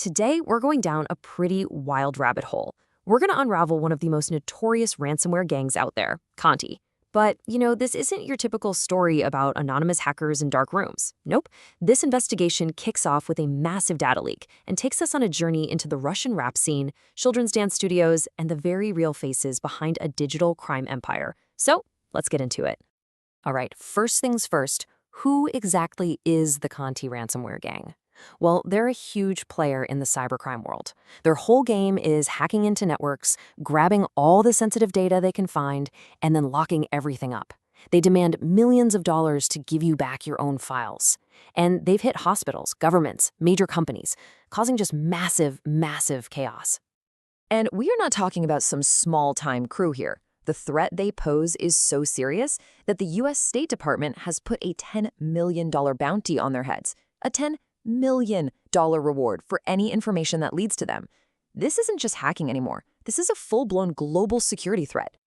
Today, we're going down a pretty wild rabbit hole. We're going to unravel one of the most notorious ransomware gangs out there, Conti. But, this isn't your typical story about anonymous hackers in dark rooms. Nope. This investigation kicks off with a massive data leak and takes us on a journey into the Russian rap scene, children's dance studios, and the very real faces behind a digital crime empire. So, let's get into it. All right, first things first, who exactly is the Conti ransomware gang? Well, they're a huge player in the cybercrime world. Their whole game is hacking into networks, grabbing all the sensitive data they can find, and then locking everything up. They demand millions of dollars to give you back your own files. And they've hit hospitals, governments, major companies, causing just massive, massive chaos. And we are not talking about some small-time crew here. The threat they pose is so serious that the U.S. State Department has put a $10 million bounty on their heads. A $10 million reward for any information that leads to them. This isn't just hacking anymore. This is a full-blown global security threat.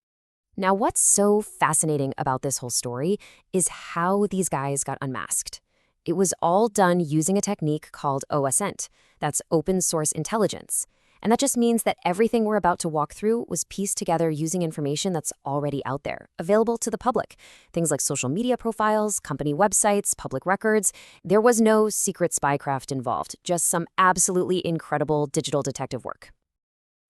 Now, what's so fascinating about this whole story is how these guys got unmasked. It was all done using a technique called OSINT. That's open source intelligence. And that just means that everything we're about to walk through was pieced together using information that's already out there, available to the public. Things like social media profiles, company websites, public records. There was no secret spycraft involved, just some absolutely incredible digital detective work.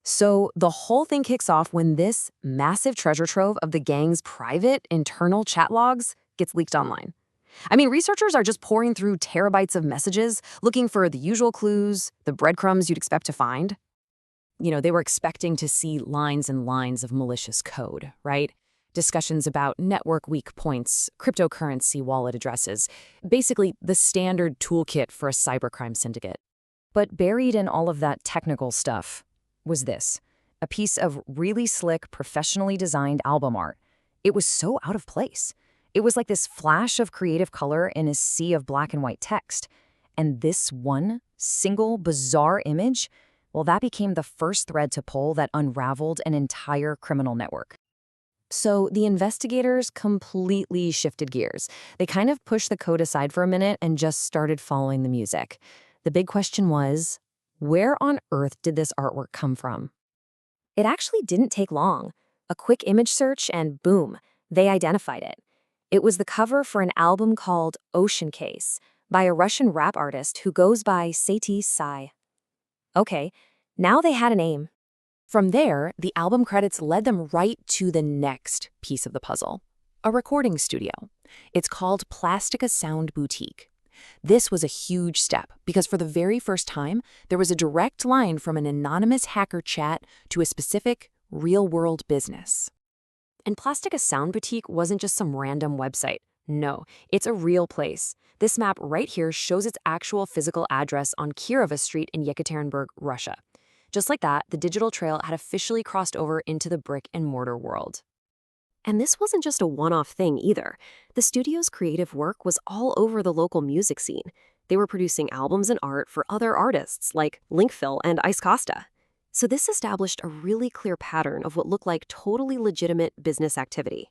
So the whole thing kicks off when this massive treasure trove of the gang's private, internal chat logs gets leaked online. I mean, researchers are just pouring through terabytes of messages, looking for the usual clues, the breadcrumbs you'd expect to find. They were expecting to see lines and lines of malicious code, right? Discussions about network weak points, cryptocurrency wallet addresses, basically the standard toolkit for a cybercrime syndicate. But buried in all of that technical stuff was this, a piece of really slick, professionally designed album art. It was so out of place. It was like this flash of creative color in a sea of black and white text. And this one single bizarre image, well, that became the first thread to pull that unraveled an entire criminal network. So the investigators completely shifted gears. They kind of pushed the code aside for a minute and just started following the music. The big question was, where on earth did this artwork come from? It actually didn't take long. A quick image search and boom, they identified it. It was the cover for an album called Ocean Case by a Russian rap artist who goes by Sati Sai. Okay, now they had a name. From there, the album credits led them right to the next piece of the puzzle, a recording studio. It's called Plastica Sound Boutique. This was a huge step because for the very first time, there was a direct line from an anonymous hacker chat to a specific, real-world business. And Plastica Sound Boutique wasn't just some random website. No, it's a real place. This map right here shows its actual physical address on Kirova Street in Yekaterinburg, Russia. Just like that, the digital trail had officially crossed over into the brick-and-mortar world. And this wasn't just a one-off thing either. The studio's creative work was all over the local music scene. They were producing albums and art for other artists like Linkfill and Ice Costa. So this established a really clear pattern of what looked like totally legitimate business activity.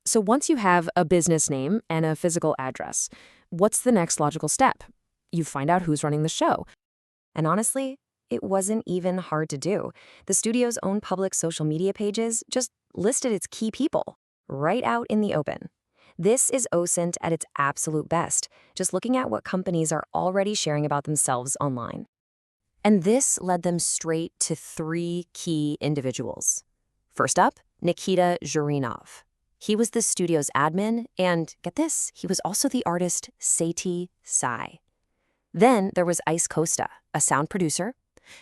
So once you have a business name and a physical address, what's the next logical step? You find out who's running the show. And honestly, it wasn't even hard to do. The studio's own public social media pages just listed its key people right out in the open. This is OSINT at its absolute best, just looking at what companies are already sharing about themselves online. And this led them straight to three key individuals. First up, Nikita Zhurinov. He was the studio's admin, and get this, he was also the artist Sati Sai. Then there was Ice Costa, a sound producer.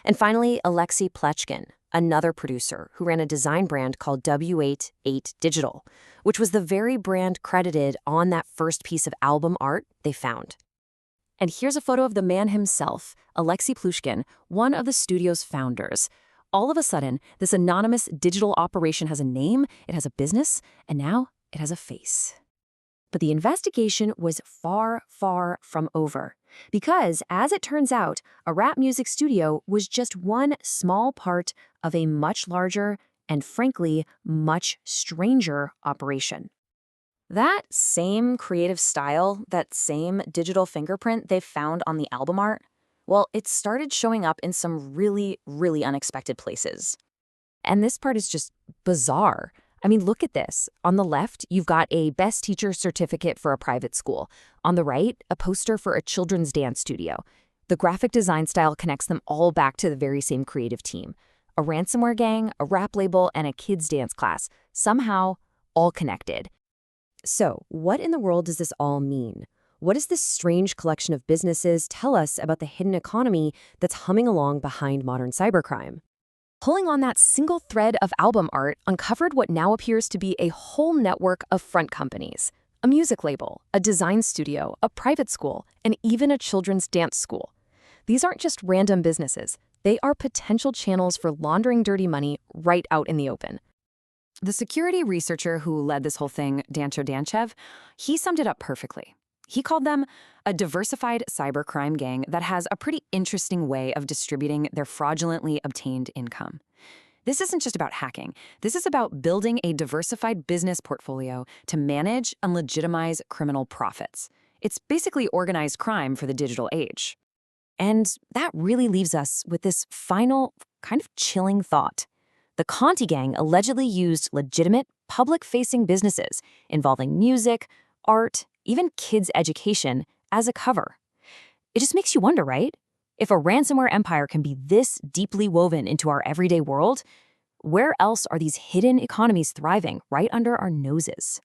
And finally, Alexei Plechkin, another producer who ran a design brand called W88 Digital, which was the very brand credited on that first piece of album art they found. And here's a photo of the man himself, Alexei Plechkin, one of the studio's founders. All of a sudden, this anonymous digital operation has a name, it has a business, and now it has a face. But the investigation was far, far from over. Because, as it turns out, a rap music studio was just one small part of a much larger and, frankly, much stranger operation. That same creative style, that same digital fingerprint they found on the album art, Well, it started showing up in some really, really unexpected places. And this part is just bizarre. I mean, look at this. On the left, you've got a Best Teacher certificate for a private school. On the right, a poster for a children's dance studio. The graphic design style connects them all back to the very same creative team. A ransomware gang, a rap label, and a kids' dance class. Somehow, all connected. So, what in the world does this all mean? What does this strange collection of businesses tell us about the hidden economy that's humming along behind modern cybercrime? Pulling on that single thread of album art uncovered what now appears to be a whole network of front companies. A music label, a design studio, a private school, and even a children's dance school. These aren't just random businesses. They are potential channels for laundering dirty money right out in the open. The security researcher who led this whole thing, Dancho Danchev, he summed it up perfectly. He called them a diversified cybercrime gang that has a pretty interesting way of distributing their fraudulently obtained income. This isn't just about hacking. This is about building a diversified business portfolio to manage and legitimize criminal profits. It's basically organized crime for the digital age. And that really leaves us with this final, kind of chilling thought. The Conti gang allegedly used legitimate, public-facing businesses involving music, art, even kids' education as a cover. It just makes you wonder, right? If a ransomware empire can be this deeply woven into our everyday world, where else are these hidden economies thriving right under our noses?